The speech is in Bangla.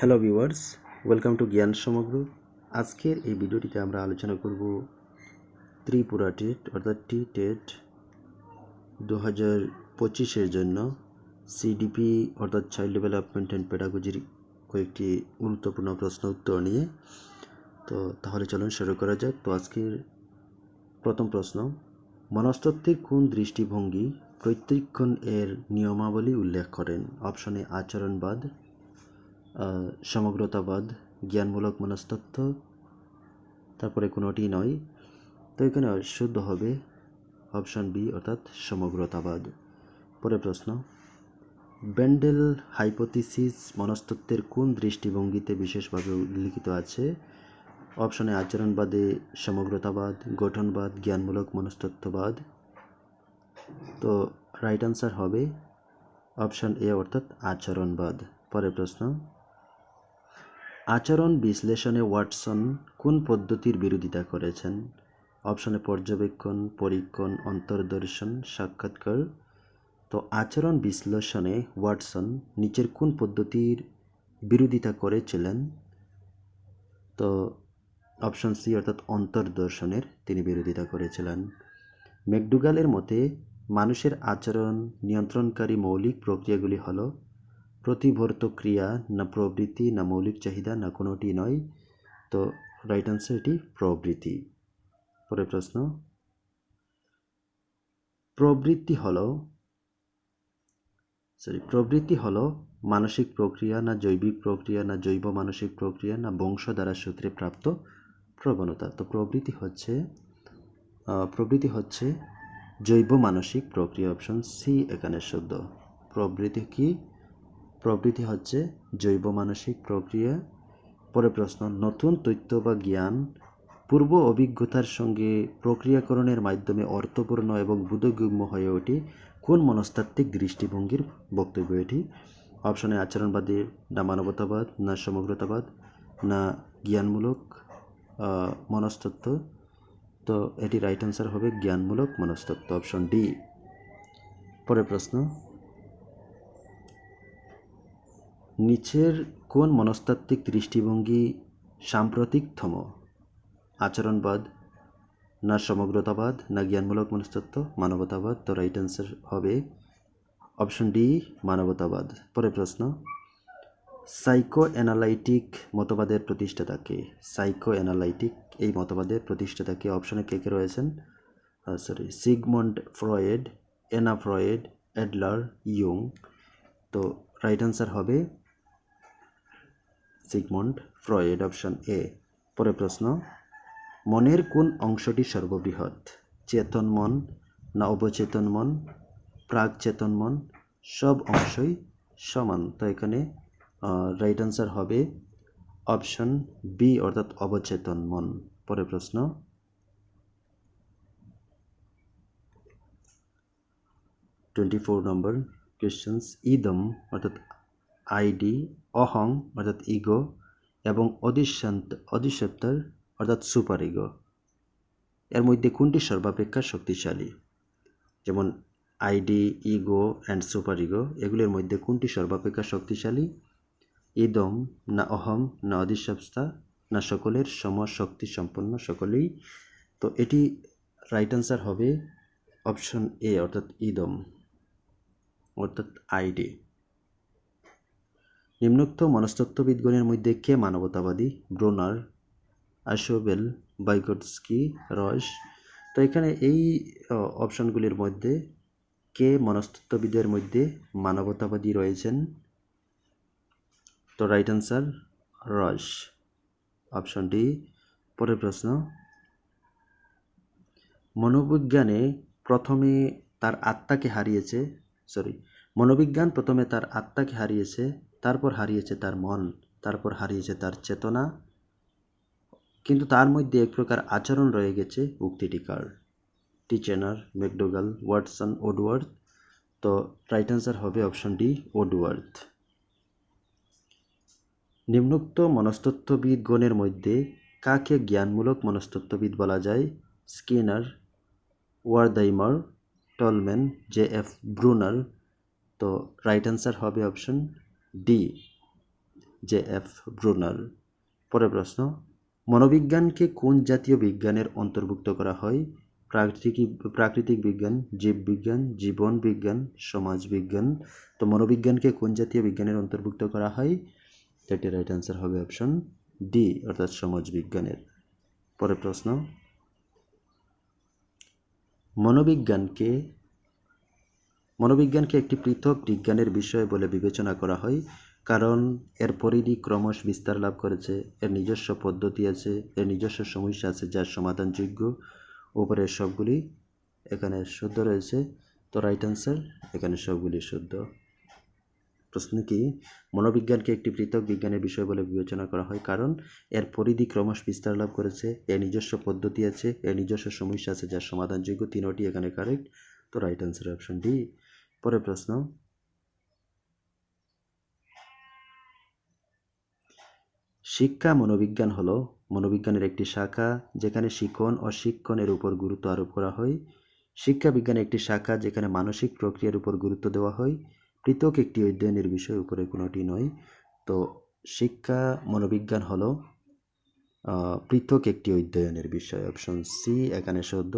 হ্যালো ভিউয়ার্স, ওয়েলকাম টু জ্ঞান সমগ্র। আজকের এই ভিডিওটিতে আমরা আলোচনা করব ত্রিপুরা টেট অর্থাৎ টেট 2025-এর জন্য সিডিপি অর্থাৎ চাইল্ড ডেভেলপমেন্ট অ্যান্ড পেডাগজির কয়েকটি গুরুত্বপূর্ণ প্রশ্ন উত্তর নিয়ে। তো তাহলে চলুন শুরু করা যাক। তো আজকের প্রথম প্রশ্ন, মনস্তত্ত্বের কোন দৃষ্টিভঙ্গি প্রত্যক্ষণ এর নিয়মাবলী উল্লেখ করেন? অপশনে আচরণবাদ, সমগ্রতাবাদ, জ্ঞানমূলক মনস্তত্ত্ব, তারপরে কোনোটি নয়। তো এখানে শুদ্ধ হবে অপশন বি অর্থাৎ সমগ্রতাবাদ। পরের প্রশ্ন, বেন্ডেল হাইপোথিসিস মনস্তত্ত্বের কোন দৃষ্টিভঙ্গিতে বিশেষভাবে উল্লিখিত আছে? অপশনে আচরণবাদে, সমগ্রতাবাদ, গঠনবাদ, জ্ঞানমূলক মনস্তত্ত্ববাদ। তো রাইট আনসার হবে অপশন এ অর্থাৎ আচরণবাদ। পরের প্রশ্ন, আচরণ বিশ্লেষণে ওয়াটসন কোন পদ্ধতির বিরোধিতা করেছেন? অপশনে পর্যবেক্ষণ, পরীক্ষণ, অন্তর্দর্শন, সাক্ষাৎকার। তো আচরণ বিশ্লেষণে ওয়াটসন নিচের কোন পদ্ধতির বিরোধিতা করেছিলেন? তো অপশন সি অর্থাৎ অন্তর্দর্শনের তিনি বিরোধিতা করেছিলেন। ম্যাকডুগালের মতে মানুষের আচরণ নিয়ন্ত্রণকারী মৌলিক প্রক্রিয়াগুলি হল প্রতিবর্ত ক্রিয়া, না প্রবৃত্তি, না মৌলিক চাহিদা, না কোনোটি নয়। তো রাইট আনসার এটি প্রবৃত্তি। পরের প্রশ্ন, প্রবৃত্তি হলো মানসিক প্রক্রিয়া, না জৈবিক প্রক্রিয়া, না জৈব মানসিক প্রক্রিয়া, না বংশ দ্বারা সূত্রে প্রাপ্ত প্রবণতা? তো প্রবৃত্তি হচ্ছে জৈব মানসিক প্রক্রিয়া। অপশন সি এখানে শুদ্ধ। প্রবৃত্তি হচ্ছে জৈব মানসিক প্রক্রিয়া। পরের প্রশ্ন, নতুন তথ্য বা জ্ঞান পূর্ব অভিজ্ঞতার সঙ্গে প্রক্রিয়াকরণের মাধ্যমে অর্থপূর্ণ এবং বোধগম্য হয়ে ওঠে কোন মনস্তাত্ত্বিক দৃষ্টিভঙ্গির বক্তব্য এটি? অপশনে আচরণবাদী, না মানবতাবাদ, না সমগ্রতাবাদ, না জ্ঞানমূলক মনস্তত্ত্ব। তো এটি রাইট আনসার হবে জ্ঞানমূলক মনস্তত্ত্ব, অপশন ডি। পরের প্রশ্ন, নিচের কোন মনস্তাত্ত্বিক দৃষ্টিভঙ্গি সাম্প্রতিকতম? আচরণবাদ, না সমগ্রতাবাদ, না জ্ঞানমূলক মনস্তত্ত্ব, মানবতাবাদ। তো রাইট আনসার হবে অপশন ডি মানবতাবাদ। পরের প্রশ্ন, সাইকো অ্যানালাইটিক মতবাদের প্রতিষ্ঠাতাকে? এই মতবাদের প্রতিষ্ঠাতাকে? অপশনে কে কে রয়েছেন? Sigmund Freud, Anna Freud, Adler, ইয়ং। তো রাইট আনসার হবে সিগমন্ড ফ্রয়েড, অপশন এ। পরের প্রশ্ন, মনের কোন অংশটি সর্ববৃহৎ? চেতন মন, না অবচেতন মন, প্রাক চেতন মন, সব অংশই সমান? তো এখানে রাইট আনসার হবে অপশন বি অর্থাৎ অবচেতন মন। পরের প্রশ্ন, 24 নম্বর কোয়েশ্চেন্স, ইদম অর্থাৎ আইডি, অহং অর্থাৎ ইগো এবং অধিষ্ঠাত্র অর্থাৎ সুপার ইগো এর মধ্যে কোনটি সর্বাপেক্ষা শক্তিশালী? যেমন ID, ego and super ego, এগুলির মধ্যে কোনটি সর্বাপেক্ষা শক্তিশালী? ইদম, না অহম, না অধিষ্ঠাত্রা, না সকলের সমশক্তি সম্পন্ন সকলেই? তো এটি রাইট আনসার হবে অপশন এ অর্থাৎ ইদম অর্থাৎ আইডি। নিম্নোক্ত মনস্তত্ত্ববিদগণের মধ্যে কে মানবতাবাদী? ব্রুনার, আশোবেল, বাইগটস্কি, রস। তো এখানে এই অপশনগুলির মধ্যে কে মনস্তত্ত্ববিদের মধ্যে মানবতাবাদী রয়েছেন? তো রাইট আনসার রস, অপশন ডি। পরের প্রশ্ন, মনোবিজ্ঞান প্রথমে তার আত্মাকে হারিয়েছে, তারপর হারিয়েছে তার মন, তারপর হারিয়েছে তার চেতনা, কিন্তু তার মধ্যে এক প্রকার আচরণ রয়ে গেছে। উক্তিটি কার? টিচেনার, ম্যাকডুগাল, ওয়াটসন, ওডওয়ার্থ। তো রাইট আনসার হবে অপশন ডি ওডওয়ার্থ। নিম্নোক্ত মনস্তত্ত্ববিদগণের মধ্যে কাকে জ্ঞানমূলক মনস্তত্ত্ববিদ বলা যায়? Skinner, Wertheimer, Tolman, J F Bruner. তো রাইট আনসার হবে অপশন ডি J.F. ব্রুনার। পরের প্রশ্ন, মনোবিজ্ঞানকে কোন জাতীয় বিজ্ঞানের অন্তর্ভুক্ত করা হয়? প্রাকৃতিক বিজ্ঞান, জীববিজ্ঞান, জীবন বিজ্ঞান, সমাজ বিজ্ঞান। তো মনোবিজ্ঞানকে কোন জাতীয় বিজ্ঞানের অন্তর্ভুক্ত করা হয়? এটি রাইট অ্যান্সার হবে অপশন ডি, অর্থাৎ সমাজ বিজ্ঞানের। পরের প্রশ্ন, মনোবিজ্ঞানকে একটি পৃথক বিজ্ঞানের বিষয় বলে বিবেচনা করা হয় কারণ এর পরিধি ক্রমশ বিস্তার লাভ করেছে, এর নিজস্ব পদ্ধতি আছে, এর নিজস্ব সমস্যা আছে যার সমাধানযোগ্য। উপরের সবগুলি এখানে শুদ্ধ রয়েছে, তো রাইট অ্যান্সার এখানে সবগুলি শুদ্ধ। প্রশ্ন কি, মনোবিজ্ঞানকে একটি পৃথক বিজ্ঞানের বিষয় বলে বিবেচনা করা হয় কারণ এর পরিধি ক্রমশ বিস্তার লাভ করেছে, এর নিজস্ব পদ্ধতি আছে, এর নিজস্ব সমস্যা আছে যার সমাধানযোগ্য। তিনটি এখানে কারেক্ট, তো রাইট অ্যান্সার অপশন ডি। পরের প্রশ্ন, শিক্ষা মনোবিজ্ঞান হলো মনোবিজ্ঞানের একটি শাখা যেখানে শিখন ও শিক্ষণের উপর গুরুত্ব আরোপ করা হয়। শিক্ষা বিজ্ঞানের একটি শাখা যেখানে মানসিক প্রক্রিয়ার উপর গুরুত্ব দেওয়া হয়। পৃথক একটি অধ্যয়নের বিষয়, উপরে কোনোটি নয়। তো শিক্ষা মনোবিজ্ঞান হলো পৃথক একটি অধ্যয়নের বিষয়, অপশন সি এখানে শুদ্ধ।